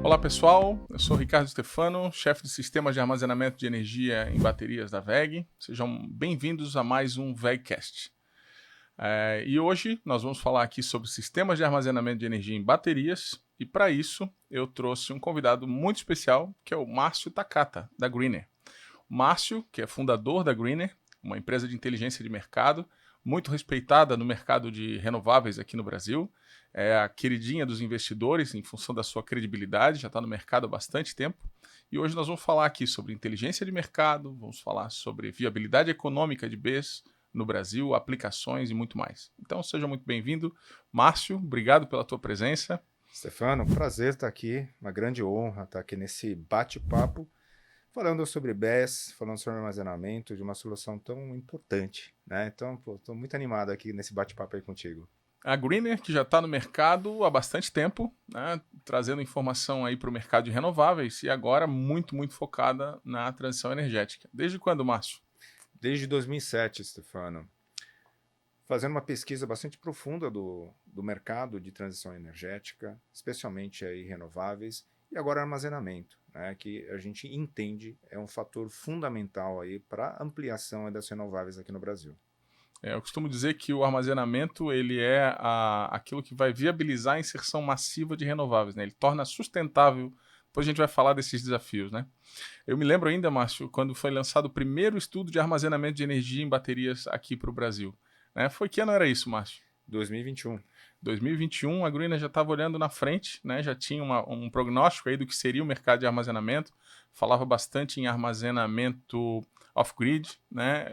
Olá pessoal, eu sou Ricardo Stefano, chefe de sistemas de armazenamento de energia em baterias da WEG. Sejam bem-vindos a mais um WEGcast. E hoje nós vamos falar aqui sobre sistemas de armazenamento de energia em baterias, e para isso eu trouxe um convidado muito especial, que é o Márcio Takata, da Greener. O Márcio, que é fundador da Greener, uma empresa de inteligência de mercado, muito respeitada no mercado de renováveis aqui no Brasil, é a queridinha dos investidores em função da sua credibilidade, já está no mercado há bastante tempo. E hoje nós vamos falar aqui sobre inteligência de mercado, vamos falar sobre viabilidade econômica de BES no Brasil, aplicações e muito mais. Então seja muito bem-vindo. Márcio, obrigado pela tua presença. Stefano, prazer estar aqui, uma grande honra estar aqui nesse bate-papo, falando sobre BES, falando sobre armazenamento de uma solução tão importante, né? Então, estou muito animado aqui nesse bate-papo aí contigo. A Greener, que já está no mercado há bastante tempo, né, trazendo informação aí para o mercado de renováveis e agora muito focada na transição energética. Desde quando, Márcio? Desde 2007, Stefano, fazendo uma pesquisa bastante profunda do mercado de transição energética, especialmente aí renováveis, e agora armazenamento, né, que a gente entende é um fator fundamental aí para a ampliação das renováveis aqui no Brasil. Eu costumo dizer que o armazenamento ele é aquilo que vai viabilizar a inserção massiva de renováveis, né? Ele torna sustentável. Depois a gente vai falar desses desafios, né? Eu me lembro ainda, Márcio, quando foi lançado o primeiro estudo de armazenamento de energia em baterias aqui para o Brasil. Né? Foi que ano era isso, Márcio? 2021. 2021, a Greener já estava olhando na frente, né? Já tinha um prognóstico aí do que seria o mercado de armazenamento, falava bastante em armazenamento off-grid, né?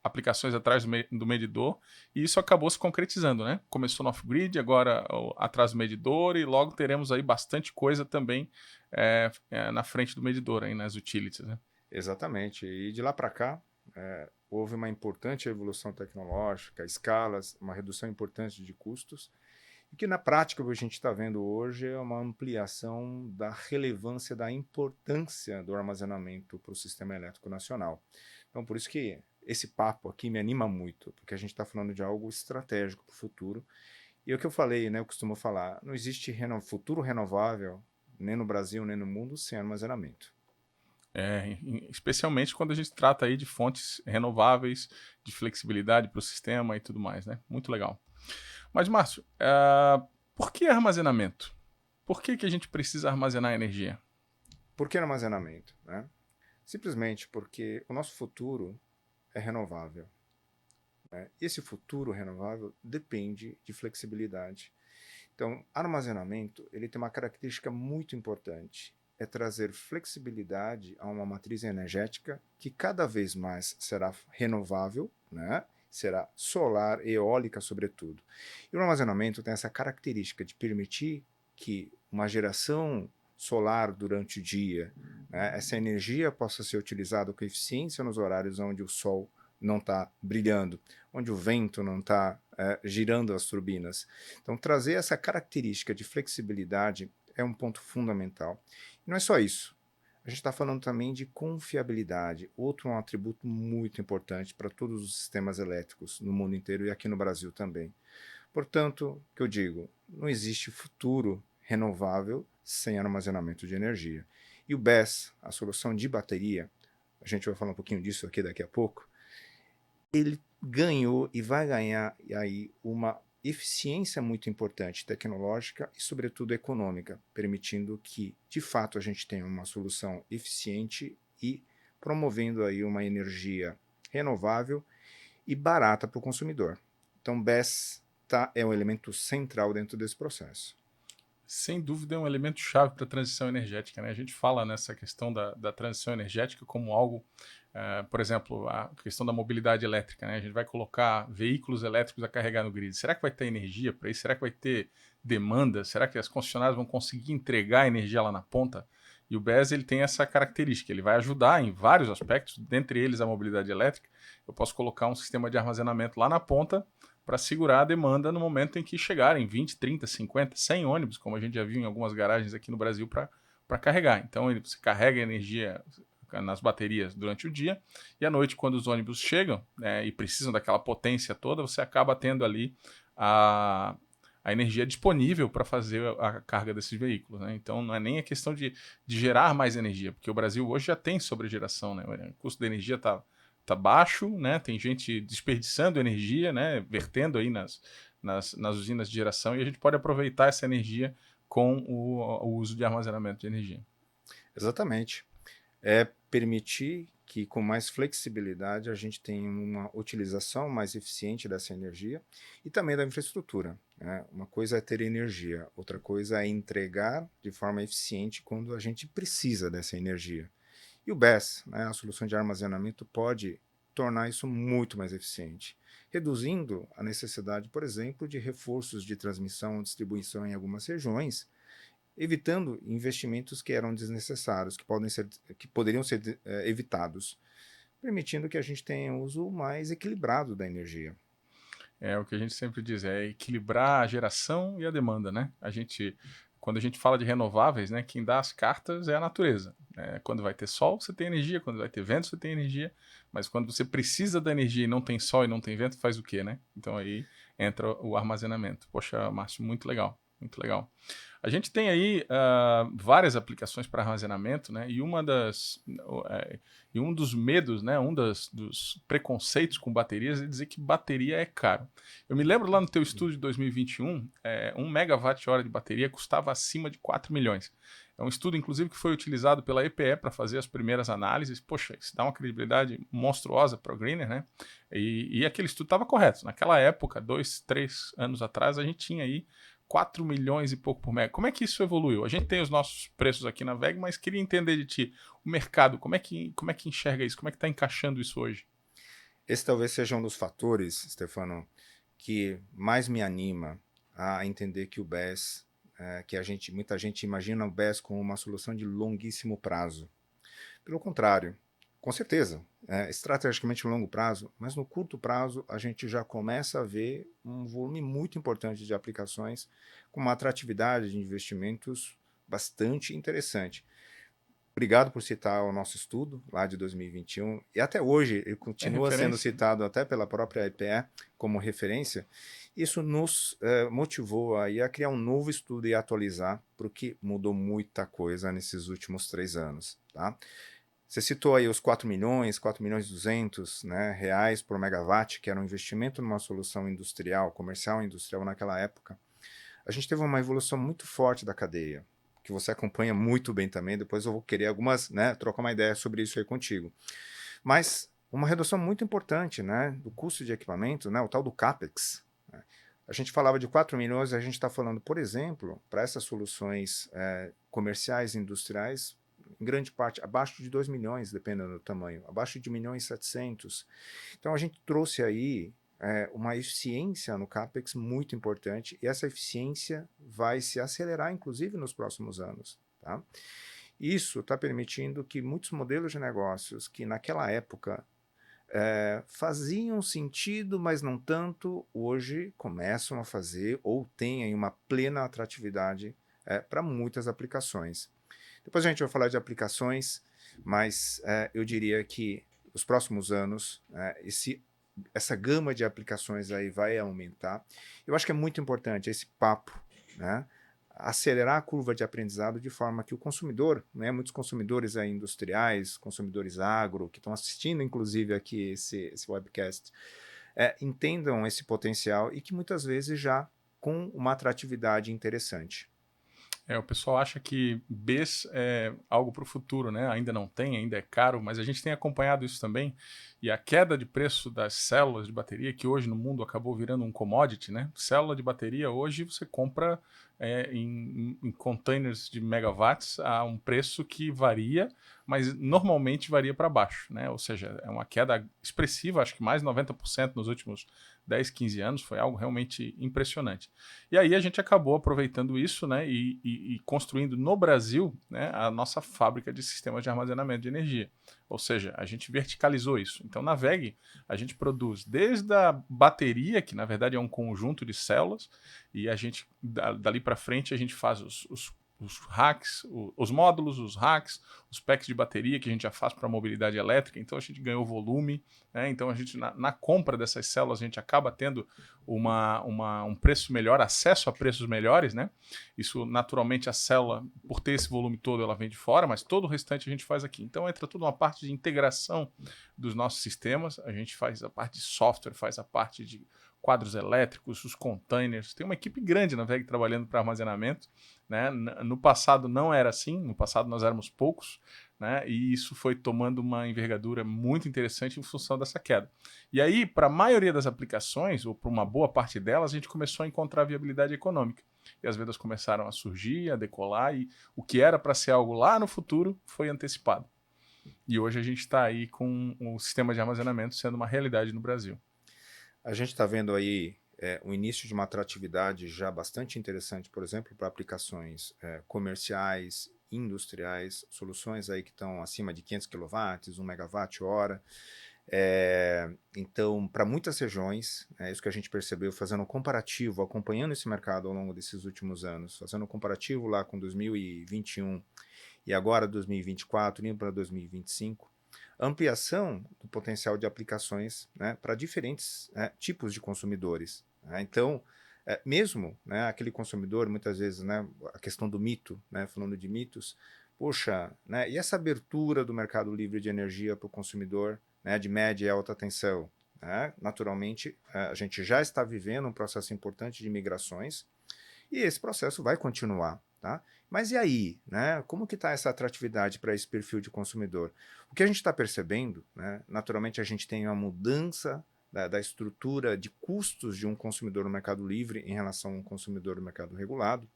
Aplicações atrás do medidor, e isso acabou se concretizando, né? Começou no off-grid, agora atrás do medidor, e logo teremos aí bastante coisa também na frente do medidor, aí nas utilities, né? Exatamente. E de lá para cá, houve uma importante evolução tecnológica, escalas, uma redução importante de custos, e que na prática o que a gente está vendo hoje é uma ampliação da relevância, da importância do armazenamento para o sistema elétrico nacional. Então, por isso que esse papo aqui me anima muito, porque a gente está falando de algo estratégico para o futuro. E é o que eu falei, né, eu costumo falar, não existe futuro renovável, nem no Brasil, nem no mundo, sem armazenamento. Especialmente quando a gente trata aí de fontes renováveis, de flexibilidade para o sistema e tudo mais, né? Muito legal. Mas, Márcio, por que armazenamento? Por que a gente precisa armazenar energia? Por que armazenamento? Né? Simplesmente porque o nosso futuro é renovável. Né? Esse futuro renovável depende de flexibilidade. Então, armazenamento ele tem uma característica muito importante, é trazer flexibilidade a uma matriz energética que cada vez mais será renovável, né? Será solar, eólica sobretudo. E o armazenamento tem essa característica de permitir que uma geração solar durante o dia, né, essa energia possa ser utilizada com eficiência nos horários onde o sol não está brilhando, onde o vento não está girando as turbinas. Então, trazer essa característica de flexibilidade é um ponto fundamental. E não é só isso. A gente está falando também de confiabilidade, outro um atributo muito importante para todos os sistemas elétricos no mundo inteiro e aqui no Brasil também. Portanto, o que eu digo, não existe futuro renovável sem armazenamento de energia. E o BESS, a solução de bateria, a gente vai falar um pouquinho disso aqui daqui a pouco, ele ganhou e vai ganhar aí uma eficiência muito importante tecnológica e, sobretudo, econômica, permitindo que, de fato, a gente tenha uma solução eficiente e promovendo aí uma energia renovável e barata para o consumidor. Então, BESS é um elemento central dentro desse processo. Sem dúvida é um elemento chave para a transição energética, né? A gente fala nessa questão da transição energética como algo, por exemplo, a questão da mobilidade elétrica, né? A gente vai colocar veículos elétricos a carregar no grid. Será que vai ter energia para isso? Será que vai ter demanda? Será que as concessionárias vão conseguir entregar energia lá na ponta? E o BES ele tem essa característica, ele vai ajudar em vários aspectos, dentre eles a mobilidade elétrica. Eu posso colocar um sistema de armazenamento lá na ponta para segurar a demanda no momento em que chegarem 20, 30, 50, 100 ônibus, como a gente já viu em algumas garagens aqui no Brasil, para carregar. Então, você carrega a energia nas baterias durante o dia e à noite, quando os ônibus chegam, né, e precisam daquela potência toda, você acaba tendo ali a energia disponível para fazer a carga desses veículos, né? Então não é nem a questão de gerar mais energia, porque o Brasil hoje já tem sobregeração, né? O custo da energia tá baixo, né? Tem gente desperdiçando energia, né? Vertendo aí nas usinas de geração, e a gente pode aproveitar essa energia com o uso de armazenamento de energia. Exatamente. É permitir que com mais flexibilidade a gente tenha uma utilização mais eficiente dessa energia e também da infraestrutura, né? Uma coisa é ter energia, outra coisa é entregar de forma eficiente quando a gente precisa dessa energia. E o BESS, né, a solução de armazenamento, pode tornar isso muito mais eficiente, reduzindo a necessidade, por exemplo, de reforços de transmissão ou distribuição em algumas regiões, evitando investimentos que eram desnecessários, que poderiam ser evitados, permitindo que a gente tenha um uso mais equilibrado da energia. É o que a gente sempre diz, é equilibrar a geração e a demanda, né? Quando a gente fala de renováveis, né, quem dá as cartas é a natureza. Quando vai ter sol, você tem energia, quando vai ter vento, você tem energia, mas quando você precisa da energia e não tem sol e não tem vento, faz o quê, né? Então aí entra o armazenamento. Poxa, Márcio, muito legal, muito legal. A gente tem aí várias aplicações para armazenamento, né? E um dos medos, né? Dos preconceitos com baterias é dizer que bateria é caro. Eu me lembro lá no teu estudo de 2021, 1 megawatt-hora de bateria custava acima de 4 milhões. É um estudo, inclusive, que foi utilizado pela EPE para fazer as primeiras análises. Poxa, isso dá uma credibilidade monstruosa para o Greener, né? E aquele estudo estava correto. Naquela época, 2, 3 anos atrás, a gente tinha aí 4 milhões e pouco por mega. Como é que isso evoluiu? A gente tem os nossos preços aqui na VEG, mas queria entender de ti, o mercado, como é que enxerga isso? Como é que está encaixando isso hoje? Esse talvez seja um dos fatores, Stefano, que mais me anima a entender que o BES, muita gente imagina o BES como uma solução de longuíssimo prazo. Pelo contrário, com certeza, estrategicamente longo prazo, mas no curto prazo a gente já começa a ver um volume muito importante de aplicações com uma atratividade de investimentos bastante interessante. Obrigado por citar o nosso estudo lá de 2021 e até hoje ele continua sendo citado até pela própria EPE como referência. Isso nos motivou aí a criar um novo estudo e atualizar, porque mudou muita coisa nesses últimos 3 anos, tá? Você citou aí os 4 milhões e 200, né, reais por megawatt, que era um investimento numa solução industrial, comercial e industrial naquela época. A gente teve uma evolução muito forte da cadeia, que você acompanha muito bem também. Depois eu vou querer trocar uma ideia sobre isso aí contigo. Mas uma redução muito importante, né, do custo de equipamento, né, o tal do CAPEX. Né? A gente falava de 4 milhões, a gente está falando, por exemplo, para essas soluções comerciais e industriais, em grande parte abaixo de 2 milhões, dependendo do tamanho, abaixo de 1 milhão e 700. Então a gente trouxe aí uma eficiência no CAPEX muito importante, e essa eficiência vai se acelerar, inclusive, nos próximos anos. Tá? Isso está permitindo que muitos modelos de negócios que naquela época faziam sentido, mas não tanto, hoje começam a fazer ou têm aí uma plena atratividade para muitas aplicações. Depois a gente vai falar de aplicações, mas eu diria que nos próximos anos essa gama de aplicações aí vai aumentar. Eu acho que é muito importante esse papo, né? Acelerar a curva de aprendizado de forma que o consumidor, né, muitos consumidores aí industriais, consumidores agro, que estão assistindo inclusive aqui esse webcast, entendam esse potencial e que muitas vezes já com uma atratividade interessante. O pessoal acha que BES é algo para o futuro, né? Ainda não tem, ainda é caro, mas a gente tem acompanhado isso também. E a queda de preço das células de bateria, que hoje no mundo acabou virando um commodity, né? Célula de bateria hoje você compra em containers de megawatts a um preço que varia, mas normalmente varia para baixo, né? Ou seja, é uma queda expressiva, acho que mais de 90% nos últimos 10, 15 anos, foi algo realmente impressionante. E aí a gente acabou aproveitando isso, né, e construindo no Brasil, né, a nossa fábrica de sistemas de armazenamento de energia. Ou seja, a gente verticalizou isso. Então na VEG a gente produz desde a bateria, que na verdade é um conjunto de células, e a gente dali para frente a gente faz os os racks, os módulos, os racks, os packs de bateria que a gente já faz para mobilidade elétrica, então a gente ganhou volume, né? Então a gente na compra dessas células a gente acaba tendo um preço melhor, acesso a preços melhores, né? Isso naturalmente a célula, por ter esse volume todo, ela vem de fora, mas todo o restante a gente faz aqui. Então entra tudo uma parte de integração dos nossos sistemas, a gente faz a parte de software, faz a parte de quadros elétricos, os containers. Tem uma equipe grande na WEG trabalhando para armazenamento, né? No passado não era assim, no passado nós éramos poucos, né? E isso foi tomando uma envergadura muito interessante em função dessa queda. E aí, para a maioria das aplicações, ou para uma boa parte delas, a gente começou a encontrar viabilidade econômica. E as vendas começaram a surgir, a decolar, e o que era para ser algo lá no futuro foi antecipado. E hoje a gente está aí com o sistema de armazenamento sendo uma realidade no Brasil. A gente está vendo aí o início de uma atratividade já bastante interessante, por exemplo, para aplicações comerciais, industriais, soluções aí que estão acima de 500 kW, 1 MWh. Então, para muitas regiões, é isso que a gente percebeu fazendo um comparativo, acompanhando esse mercado ao longo desses últimos anos, fazendo um comparativo lá com 2021 e agora 2024, indo para 2025, ampliação do potencial de aplicações, né, para diferentes tipos de consumidores. Né? Então, mesmo, né, aquele consumidor, muitas vezes, né, a questão do mito, né, falando de mitos, poxa, né, e essa abertura do mercado livre de energia para o consumidor, né, de média e alta tensão? Né? Naturalmente, a gente já está vivendo um processo importante de migrações e esse processo vai continuar. Tá? Mas e aí? Né? Como que está essa atratividade para esse perfil de consumidor? O que a gente está percebendo, né, naturalmente a gente tem uma mudança da estrutura de custos de um consumidor no mercado livre em relação a um consumidor no mercado regulado.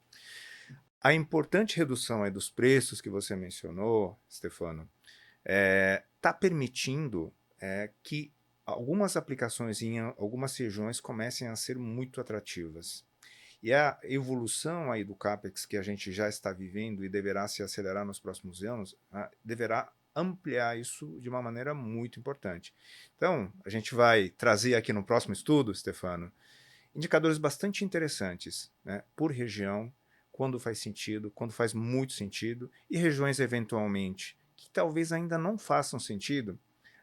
A importante redução aí dos preços que você mencionou, Stefano, está permitindo que algumas aplicações em algumas regiões comecem a ser muito atrativas. E a evolução aí do CAPEX que a gente já está vivendo e deverá se acelerar nos próximos anos, deverá ampliar isso de uma maneira muito importante. Então, a gente vai trazer aqui no próximo estudo, Stefano, indicadores bastante interessantes, né, por região, quando faz sentido, quando faz muito sentido, e regiões eventualmente que talvez ainda não façam sentido.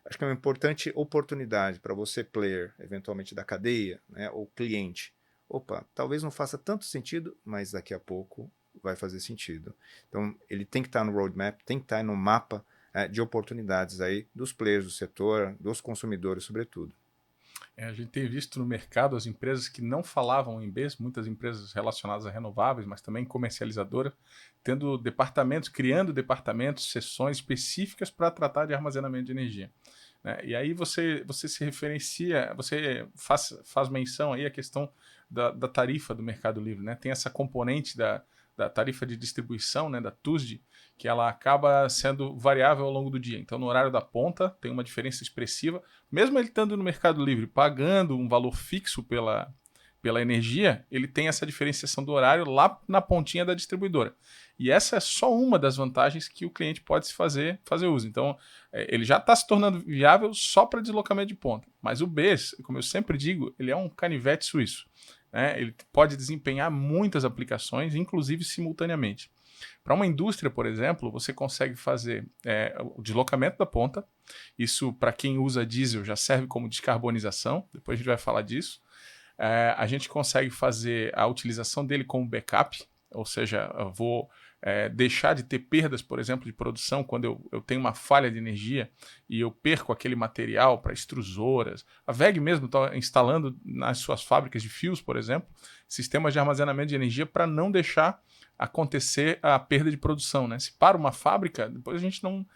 Acho que é uma importante oportunidade para você, player, eventualmente da cadeia, né, ou cliente. Opa, talvez não faça tanto sentido, mas daqui a pouco vai fazer sentido. Então, ele tem que estar no roadmap, tem que estar no mapa de oportunidades aí dos players do setor, dos consumidores, sobretudo. A gente tem visto no mercado as empresas que não falavam em BES, muitas empresas relacionadas a renováveis, mas também comercializadoras, tendo departamentos, criando departamentos, seções específicas para tratar de armazenamento de energia. Né? E aí você se referencia, você faz menção aí à questão da tarifa do Mercado Livre. Né? Tem essa componente da tarifa de distribuição, né, da TUSD, que ela acaba sendo variável ao longo do dia. Então, no horário da ponta, tem uma diferença expressiva. Mesmo ele estando no Mercado Livre, pagando um valor fixo pela energia, ele tem essa diferenciação do horário lá na pontinha da distribuidora. E essa é só uma das vantagens que o cliente pode fazer uso. Então, ele já está se tornando viável só para deslocamento de ponta. Mas o BES, como eu sempre digo, ele é um canivete suíço. Né? Ele pode desempenhar muitas aplicações, inclusive simultaneamente. Para uma indústria, por exemplo, você consegue fazer o deslocamento da ponta. Isso, para quem usa diesel, já serve como descarbonização. Depois a gente vai falar disso. A gente consegue fazer a utilização dele como backup, ou seja, eu vou deixar de ter perdas, por exemplo, de produção quando eu tenho uma falha de energia e eu perco aquele material para extrusoras. A WEG mesmo está instalando nas suas fábricas de fios, por exemplo, sistemas de armazenamento de energia para não deixar acontecer a perda de produção. Né? Se para uma fábrica, depois a gente não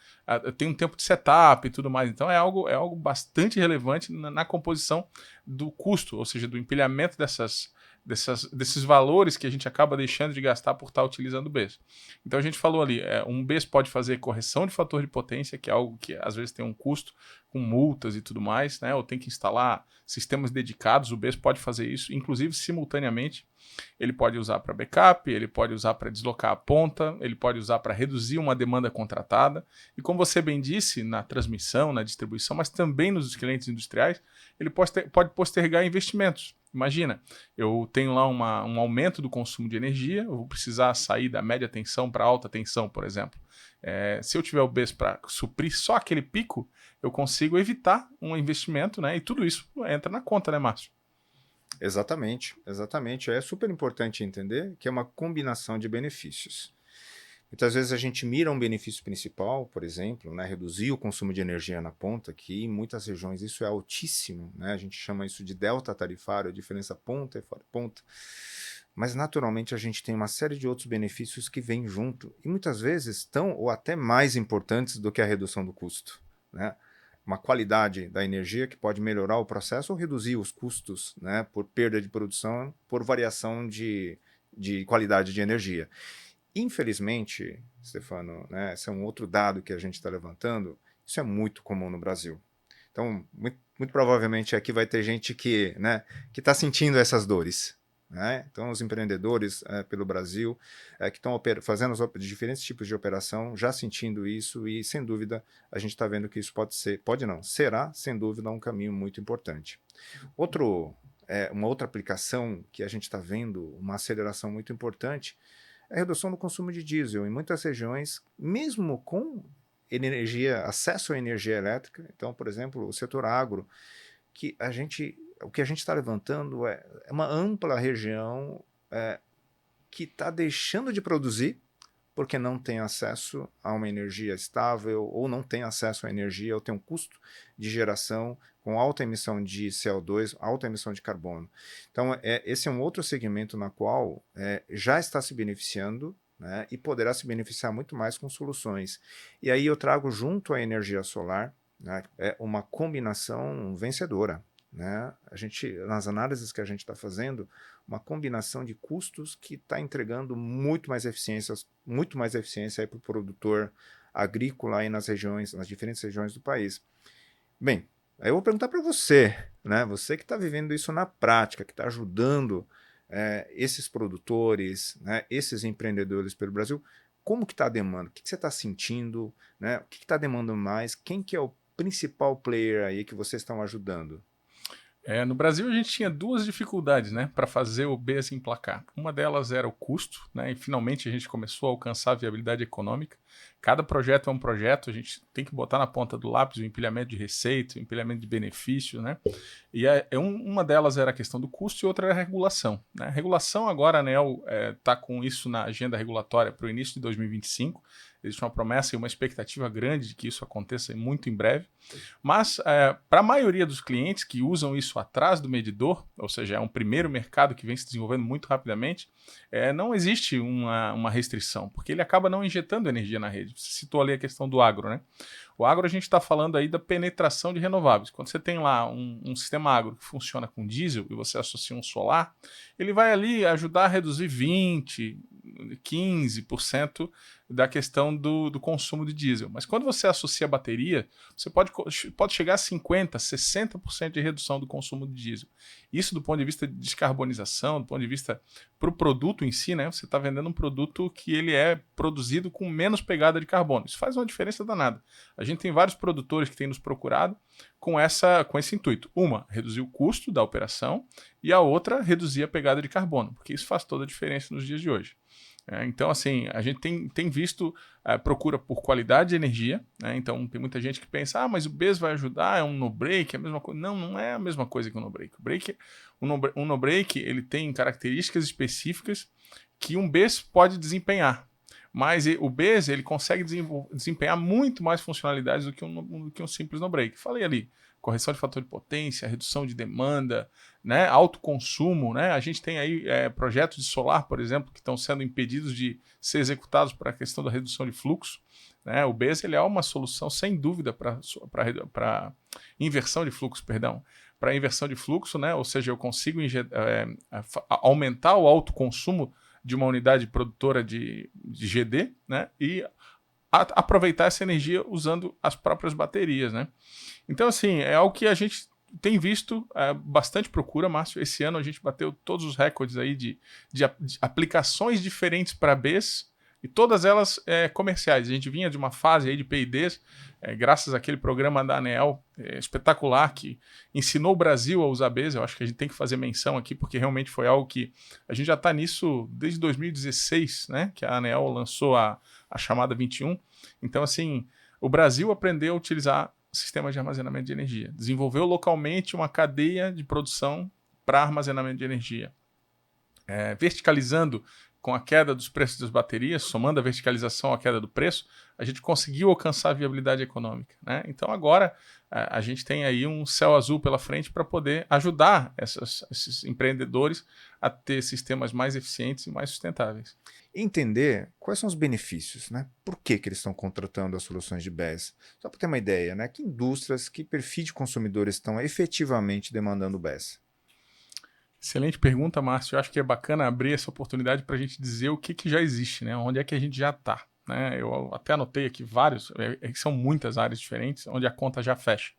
tem um tempo de setup e tudo mais. Então é algo bastante relevante na composição do custo, ou seja, do empilhamento desses valores que a gente acaba deixando de gastar por estar utilizando o BES. Então a gente falou ali, um BES pode fazer correção de fator de potência, que é algo que às vezes tem um custo com multas e tudo mais, né? Ou tem que instalar sistemas dedicados, o BES pode fazer isso, inclusive simultaneamente. Ele pode usar para backup, ele pode usar para deslocar a ponta, ele pode usar para reduzir uma demanda contratada. E como você bem disse, na transmissão, na distribuição, mas também nos clientes industriais, ele pode postergar investimentos. Imagina, eu tenho lá um aumento do consumo de energia, eu vou precisar sair da média tensão para alta tensão, por exemplo. Se eu tiver o BES para suprir só aquele pico, eu consigo evitar um investimento, né? E tudo isso entra na conta, né, Márcio? Exatamente, exatamente. É super importante entender que é uma combinação de benefícios. Muitas vezes a gente mira um benefício principal, por exemplo, né, reduzir o consumo de energia na ponta, que em muitas regiões isso é altíssimo, né, a gente chama isso de delta tarifário, a diferença ponta e fora ponta. Mas naturalmente a gente tem uma série de outros benefícios que vêm junto e muitas vezes tão ou até mais importantes do que a redução do custo, né? Uma qualidade da energia que pode melhorar o processo ou reduzir os custos, né, por perda de produção, por variação de qualidade de energia. Infelizmente, Stefano, né, esse é um outro dado que a gente está levantando, isso é muito comum no Brasil. Então, muito provavelmente aqui vai ter gente que está sentindo essas dores. Né? Então, os empreendedores pelo Brasil que estão fazendo diferentes tipos de operação, já sentindo isso e, sem dúvida, a gente está vendo que isso será, sem dúvida, um caminho muito importante. Uma outra aplicação que a gente está vendo, uma aceleração muito importante, é a redução do consumo de diesel. Em muitas regiões, mesmo com acesso à energia elétrica, então, por exemplo, o setor agro, o que a gente está levantando é uma ampla região que está deixando de produzir porque não tem acesso a uma energia estável ou não tem acesso à energia ou tem um custo de geração com alta emissão de CO2, alta emissão de carbono. Então, esse é um outro segmento na qual já está se beneficiando, né, e poderá se beneficiar muito mais com soluções. E aí eu trago junto à energia solar, né, uma combinação vencedora. Né? Nas análises que a gente está fazendo, uma combinação de custos que está entregando muito mais eficiência para o produtor agrícola aí nas diferentes regiões do país. Bem, aí eu vou perguntar para você, né? Você que está vivendo isso na prática, que está ajudando esses produtores, né, esses empreendedores pelo Brasil, como que está a demanda? O que você está sentindo? Né? O que está demandando mais? Quem que é o principal player aí que vocês estão ajudando? No Brasil a gente tinha duas dificuldades, né, para fazer o BES emplacar. Uma delas era o custo, né, e finalmente a gente começou a alcançar a viabilidade econômica. Cada projeto é um projeto, a gente tem que botar na ponta do lápis o empilhamento de receita, o empilhamento de benefício, né. E uma delas era a questão do custo e outra era a regulação. Né. A regulação agora, a ANEEL está com isso na agenda regulatória para o início de 2025. Existe uma promessa e uma expectativa grande de que isso aconteça muito em breve. Mas, para a maioria dos clientes que usam isso atrás do medidor, ou seja, é um primeiro mercado que vem se desenvolvendo muito rapidamente, não existe uma restrição, porque ele acaba não injetando energia na rede. Você citou ali a questão do agro, né? O agro a gente está falando aí da penetração de renováveis. Quando você tem lá um sistema agro que funciona com diesel e você associa um solar, ele vai ali ajudar a reduzir 20%, 15% da questão do consumo de diesel. Mas quando você associa a bateria, você pode chegar a 50%, 60% de redução do consumo de diesel. Isso do ponto de vista de descarbonização, do ponto de vista para o produto em si, né? Você está vendendo um produto que ele é produzido com menos pegada de carbono. Isso faz uma diferença danada. A gente tem vários produtores que têm nos procurado com esse intuito. Uma, reduzir o custo da operação e a outra, reduzir a pegada de carbono, porque isso faz toda a diferença nos dias de hoje. Então, assim, a gente tem visto procura por qualidade de energia, né? Então, tem muita gente que pensa, mas o BES vai ajudar, é um no-break, é a mesma coisa. Não, não é a mesma coisa que um no-break. Um no-break, ele tem características específicas que um BES pode desempenhar. Mas o BES, ele consegue desempenhar muito mais funcionalidades do que um simples no-break. Falei ali, correção de fator de potência, redução de demanda, né, alto consumo, né? A gente tem aí projetos de solar, por exemplo, que estão sendo impedidos de ser executados por a questão da redução de fluxo. Né? O BES ele é uma solução, sem dúvida, para inversão de fluxo, perdão. Para inversão de fluxo, né? Ou seja, eu consigo aumentar o alto consumo de uma unidade produtora de GD, né? E aproveitar essa energia usando as próprias baterias, né? Então, assim, é algo que a gente tem visto bastante procura, Márcio. Esse ano a gente bateu todos os recordes aí de aplicações diferentes para BES E todas elas comerciais. A gente vinha de uma fase aí de P&Ds, graças àquele programa da ANEEL espetacular, que ensinou o Brasil a usar BES. Eu acho que a gente tem que fazer menção aqui, porque realmente foi algo que a gente já está nisso desde 2016, né? Que a ANEEL lançou a chamada 21. Então, assim, o Brasil aprendeu a utilizar sistemas de armazenamento de energia. Desenvolveu localmente uma cadeia de produção para armazenamento de energia. Verticalizando com a queda dos preços das baterias, somando a verticalização à queda do preço, a gente conseguiu alcançar a viabilidade econômica, né? Então agora a gente tem aí um céu azul pela frente para poder ajudar esses empreendedores a ter sistemas mais eficientes e mais sustentáveis. Entender quais são os benefícios, né? Por que eles estão contratando as soluções de BES? Só para ter uma ideia, né? Que indústrias, que perfil de consumidores estão efetivamente demandando BES? Excelente pergunta, Márcio. Eu acho que é bacana abrir essa oportunidade para a gente dizer o que já existe, né? Onde é que a gente já está. Né? Eu até anotei aqui vários, são muitas áreas diferentes, onde a conta já fecha.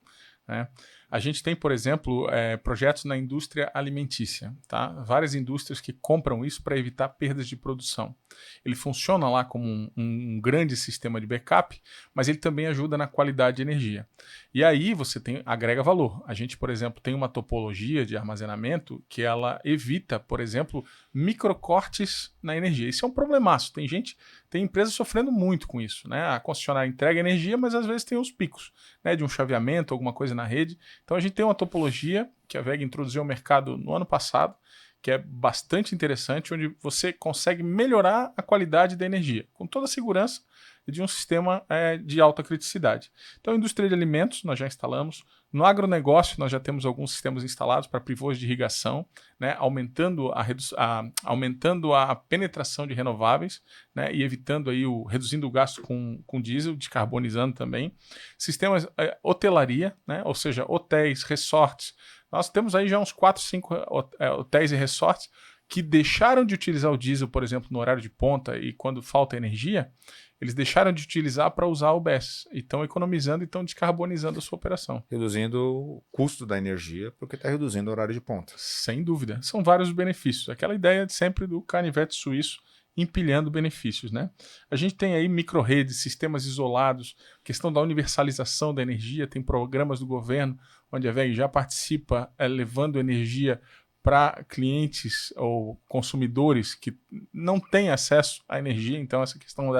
Né? A gente tem, por exemplo, projetos na indústria alimentícia. Tá? Várias indústrias que compram isso para evitar perdas de produção. Ele funciona lá como um grande sistema de backup, mas ele também ajuda na qualidade de energia. E aí você agrega valor. A gente, por exemplo, tem uma topologia de armazenamento que ela evita, por exemplo, microcortes na energia. Isso é um problemaço. Tem empresas sofrendo muito com isso. Né? A concessionária entrega energia, mas às vezes tem os picos, né, de um chaveamento, alguma coisa na rede. Então a gente tem uma topologia que a WEG introduziu ao mercado no ano passado, que é bastante interessante, onde você consegue melhorar a qualidade da energia, com toda a segurança de um sistema de alta criticidade. Então, indústria de alimentos, nós já instalamos. No agronegócio, nós já temos alguns sistemas instalados para pivôs de irrigação, né, aumentando a penetração de renováveis, né, e evitando aí reduzindo o gasto com diesel, descarbonizando também. Sistemas hotelaria, né, ou seja, hotéis, resorts. Nós temos aí já uns 4, 5 hotéis e resorts que deixaram de utilizar o diesel, por exemplo, no horário de ponta e quando falta energia, eles deixaram de utilizar para usar o BES. E estão economizando e estão descarbonizando a sua operação. Reduzindo o custo da energia, porque está reduzindo o horário de ponta. Sem dúvida. São vários benefícios. Aquela ideia de sempre do canivete suíço empilhando benefícios, né? A gente tem aí micro-redes, sistemas isolados, questão da universalização da energia, tem programas do governo onde a WEG já participa levando energia para clientes ou consumidores que não têm acesso à energia. Então essa questão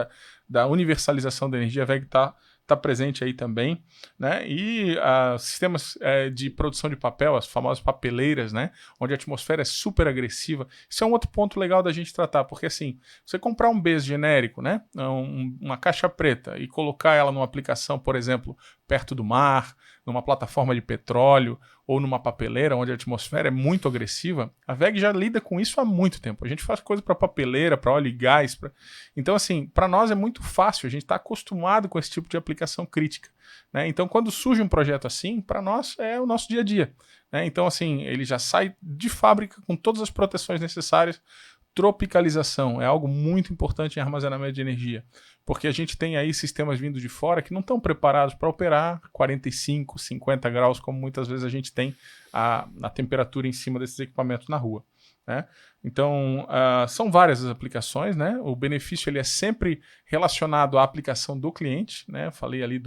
da universalização da energia, a WEG está presente aí também, né? E sistemas de produção de papel, as famosas papeleiras, né? Onde a atmosfera é super agressiva. Isso é um outro ponto legal da gente tratar, porque assim, você comprar um BES genérico, né? Uma caixa preta e colocar ela numa aplicação, por exemplo, perto do mar, numa plataforma de petróleo ou numa papeleira onde a atmosfera é muito agressiva, a WEG já lida com isso há muito tempo. A gente faz coisa para papeleira, para óleo e gás. Então, assim, para nós é muito fácil, a gente está acostumado com esse tipo de aplicação crítica. Né? Então, quando surge um projeto assim, para nós é o nosso dia a dia. Né? Então, assim, ele já sai de fábrica com todas as proteções necessárias. Tropicalização é algo muito importante em armazenamento de energia, porque a gente tem aí sistemas vindo de fora que não estão preparados para operar 45, 50 graus, como muitas vezes a gente tem a temperatura em cima desses equipamentos na rua. Né? Então, são várias as aplicações, né? O benefício ele é sempre relacionado à aplicação do cliente, né? Eu falei ali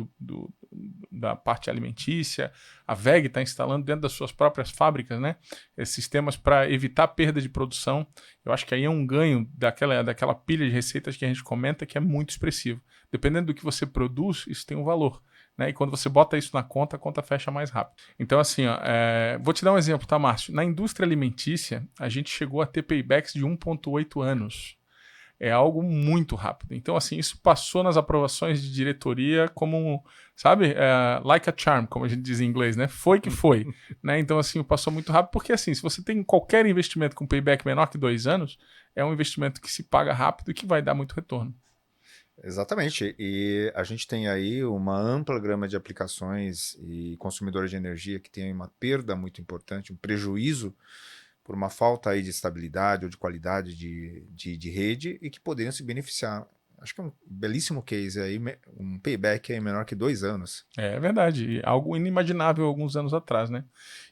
da parte alimentícia, a WEG está instalando dentro das suas próprias fábricas, né? Esses sistemas para evitar perda de produção. Eu acho que aí é um ganho daquela pilha de receitas que a gente comenta que é muito expressivo. Dependendo do que você produz, isso tem um valor. Né? E quando você bota isso na conta, a conta fecha mais rápido. Então, assim, vou te dar um exemplo, tá, Márcio? Na indústria alimentícia, a gente chegou a ter paybacks de 1,8 anos. É algo muito rápido. Então, assim, isso passou nas aprovações de diretoria como, sabe, like a charm, como a gente diz em inglês, né? Foi que foi. Né? Então, assim, passou muito rápido, porque, assim, se você tem qualquer investimento com payback menor que 2 anos, é um investimento que se paga rápido e que vai dar muito retorno. Exatamente, e a gente tem aí uma ampla gama de aplicações e consumidores de energia que tem uma perda muito importante, um prejuízo por uma falta aí de estabilidade ou de qualidade de rede e que poderiam se beneficiar. Acho que é um belíssimo case aí, um payback aí menor que 2 anos. É verdade, algo inimaginável alguns anos atrás, né?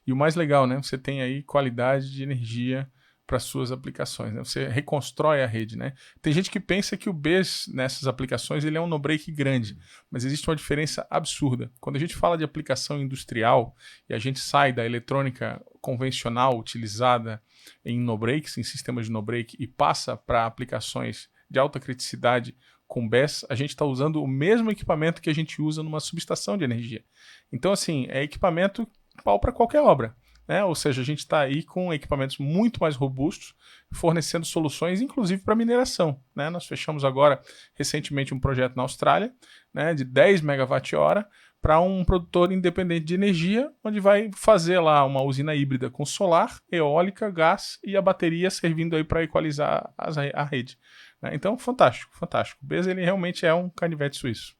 E o mais legal, né? Você tem aí qualidade de energia para suas aplicações, né? Você reconstrói a rede, né? Tem gente que pensa que o BESS nessas aplicações ele é um no-break grande, mas existe uma diferença absurda. Quando a gente fala de aplicação industrial e a gente sai da eletrônica convencional utilizada em no-breaks, em sistemas de no-break, e passa para aplicações de alta criticidade com BESS, a gente está usando o mesmo equipamento que a gente usa numa subestação de energia. Então, assim, é equipamento pau para qualquer obra. Né? Ou seja, a gente está aí com equipamentos muito mais robustos, fornecendo soluções, inclusive para mineração. Né? Nós fechamos agora, recentemente, um projeto na Austrália, né, de 10 MWh para um produtor independente de energia, onde vai fazer lá uma usina híbrida com solar, eólica, gás e a bateria servindo aí para equalizar a rede. Né? Então, fantástico, fantástico. O BESS, ele realmente é um canivete suíço.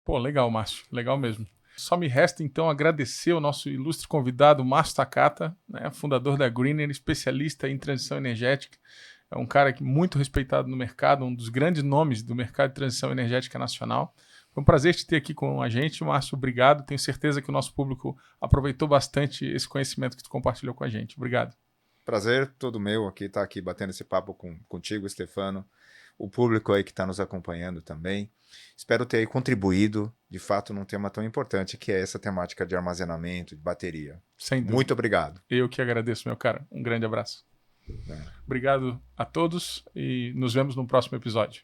Pô, legal, Márcio, legal mesmo. Só me resta, então, agradecer o nosso ilustre convidado, Márcio Takata, né, fundador da Greener, especialista em transição energética. É um cara muito respeitado no mercado, um dos grandes nomes do mercado de transição energética nacional. Foi um prazer te ter aqui com a gente, Márcio. Obrigado. Tenho certeza que o nosso público aproveitou bastante esse conhecimento que tu compartilhou com a gente. Obrigado. Prazer todo meu aqui estar aqui batendo esse papo contigo, Stefano. O público aí que está nos acompanhando também. Espero ter aí contribuído, de fato, num tema tão importante que é essa temática de armazenamento, de bateria. Sem dúvida. Muito obrigado. Eu que agradeço, meu cara. Um grande abraço. Obrigado a todos e nos vemos no próximo episódio.